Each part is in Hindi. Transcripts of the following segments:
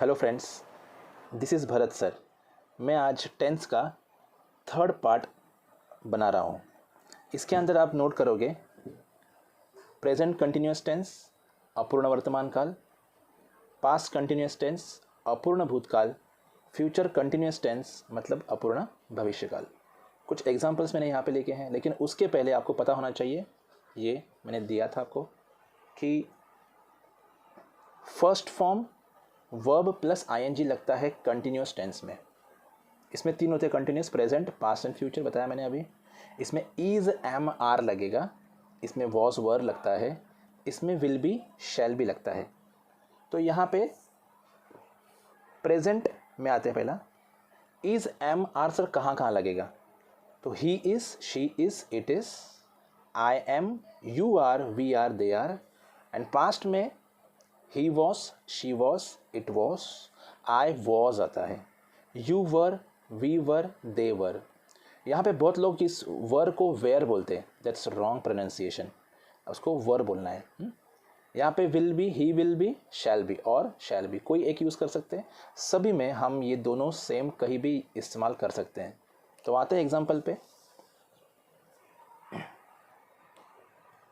Hello friends, this is Bharat sir. मैं आज टेंस का थर्ड पार्ट बना रहा हूँ। इसके अंदर आप नोट करोगे प्रेजेंट कंटिन्यूस टेंस अपूर्ण वर्तमान काल, पास्ट कंटिन्यूस टेंस अपूर्ण भूतकाल, फ्यूचर कंटिन्यूस टेंस मतलब अपूर्ण भविष्यकाल। कुछ एग्जांपल्स मैंने यहाँ पे लेके हैं, लेकिन उसके पहले आपको पता होना चाहिए, ये मैंने दिया था आपको कि first form verb plus ING लगता है कंटिन्यूस टेंस में। इसमें तीन होते हैं continuous, present, past and future बताया मैंने अभी। इसमें इज एम आर लगेगा, इसमें वॉज वर लगता है, इसमें विल बी शैल बी लगता है। तो यहाँ पे प्रेजेंट में आते हैं पहला, इज एम आर सर कहाँ कहाँ लगेगा? तो he is, she is, it is, I am, you are, we are, they are. And past में he was, she was, it was, I was आता है, यू वर, वी वर, दे वर। यहाँ पे बहुत लोग इस वर को वेयर बोलते हैं, दैट्स रॉन्ग प्रोनाउंसिएशन, उसको वर बोलना है। यहाँ पे will be, he will be, shall be और शैल बी कोई एक यूज़ कर सकते हैं। सभी में हम ये दोनों सेम कहीं भी इस्तेमाल कर सकते हैं। तो आते हैं एग्जाम्पल पे।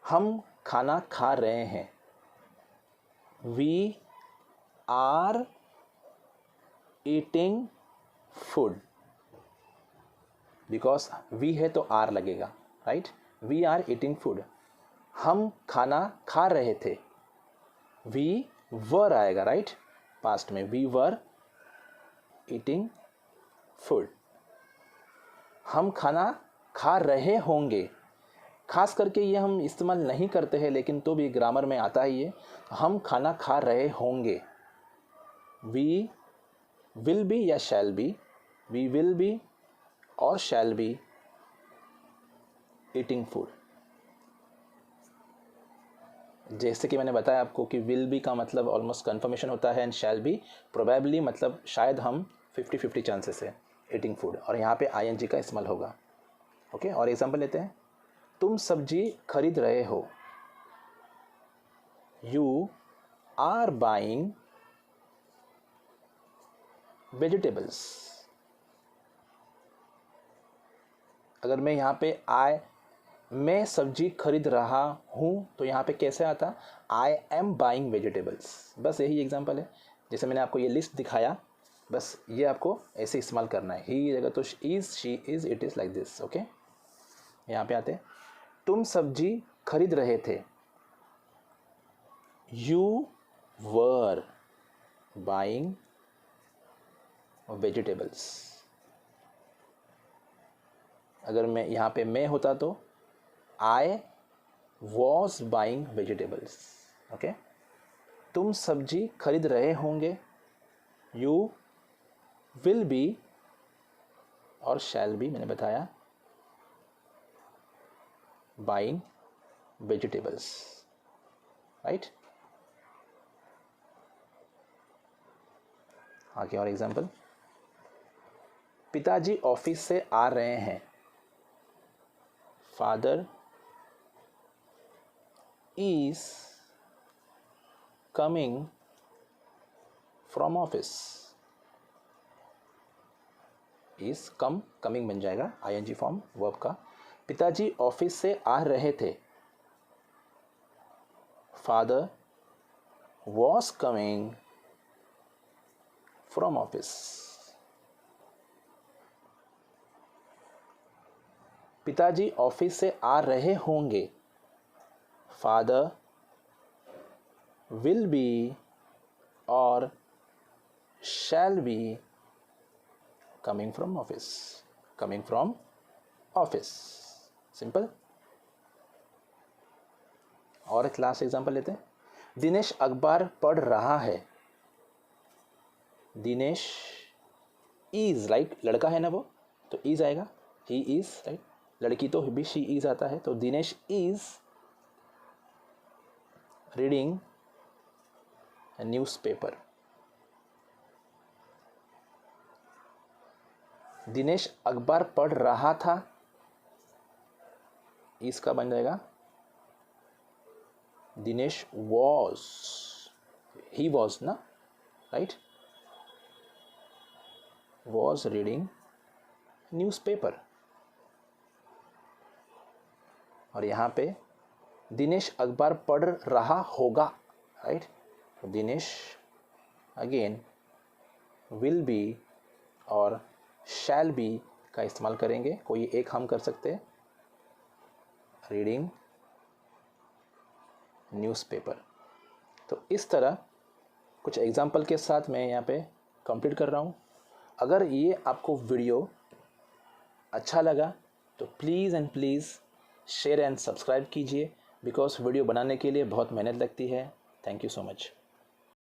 हम खाना खा रहे हैं, we are eating food. Because we है तो आर लगेगा, right. We are eating food. हम खाना खा रहे थे, वी वर आएगा, राइट। पास्ट में वी वर ईटिंग फूड। हम खाना खा रहे होंगे, खास करके ये हम इस्तेमाल नहीं करते हैं, लेकिन तो भी ग्रामर में आता है ये। हम खाना खा रहे होंगे, वी विल बी या shall be, we will be और शैल बी ईटिंग फूड। जैसे कि मैंने बताया आपको कि विल बी का मतलब ऑलमोस्ट कन्फर्मेशन होता है, एंड शैल बी प्रोबेबली मतलब शायद हम 50-50 चांसेस है ईटिंग फूड, और यहाँ पे आईएनजी का इस्तेमाल होगा। ओके, और एग्जांपल लेते हैं। तुम सब्जी खरीद रहे हो, यू आर बाइंग वेजिटेबल्स। अगर मैं यहाँ पे मैं सब्जी खरीद रहा हूँ, तो यहाँ पे कैसे आता? I am buying vegetables. बस यही एग्जांपल है। जैसे मैंने आपको ये लिस्ट दिखाया, बस ये आपको ऐसे इस्तेमाल करना है। ही जगह तो is, she is, it is, like this. Okay, यहाँ पे आते। तुम सब्जी खरीद रहे थे, यू वर बाइंग वेजिटेबल्स। अगर मैं यहाँ पे मैं होता तो I was buying vegetables. Okay, तुम सब्जी खरीद रहे होंगे, यू विल बी और शैल बी मैंने बताया बाइंग वेजिटेबल्स, राइट। आगे और एग्जांपल। पिताजी ऑफिस से आ रहे हैं, father is coming from office. Is coming बन जाएगा आईएनजी फॉर्म वर्ब का। पिताजी ऑफिस से आ रहे थे, father was coming from office. पिताजी ऑफिस से आ रहे होंगे, फादर विल बी और shall be coming from office. Coming from office, simple. और एक लास्ट एग्जांपल लेते हैं। दिनेश अखबार पढ़ रहा है, दिनेश इज, राइट, लड़का है ना वो, तो इज आएगा, ही इज, राइट। लड़की तो भी शी इज आता है, तो Dinesh is reading newspaper. Dinesh अखबार पढ़ रहा था, इसका बन जाएगा दिनेश वॉज, ही वॉज ना, राइट। was reading newspaper। और यहाँ पे दिनेश अखबार पढ़ रहा होगा, right. Dinesh again will be और शैल बी का इस्तेमाल करेंगे, कोई एक हम कर सकते हैं, रीडिंग न्यूज़पेपर। तो इस तरह कुछ एग्जाम्पल के साथ मैं यहाँ पे कंप्लीट कर रहा हूँ। अगर ये आपको वीडियो अच्छा लगा तो please and please share and subscribe कीजिए, बिकॉज वीडियो बनाने के लिए बहुत मेहनत लगती है। Thank you so much.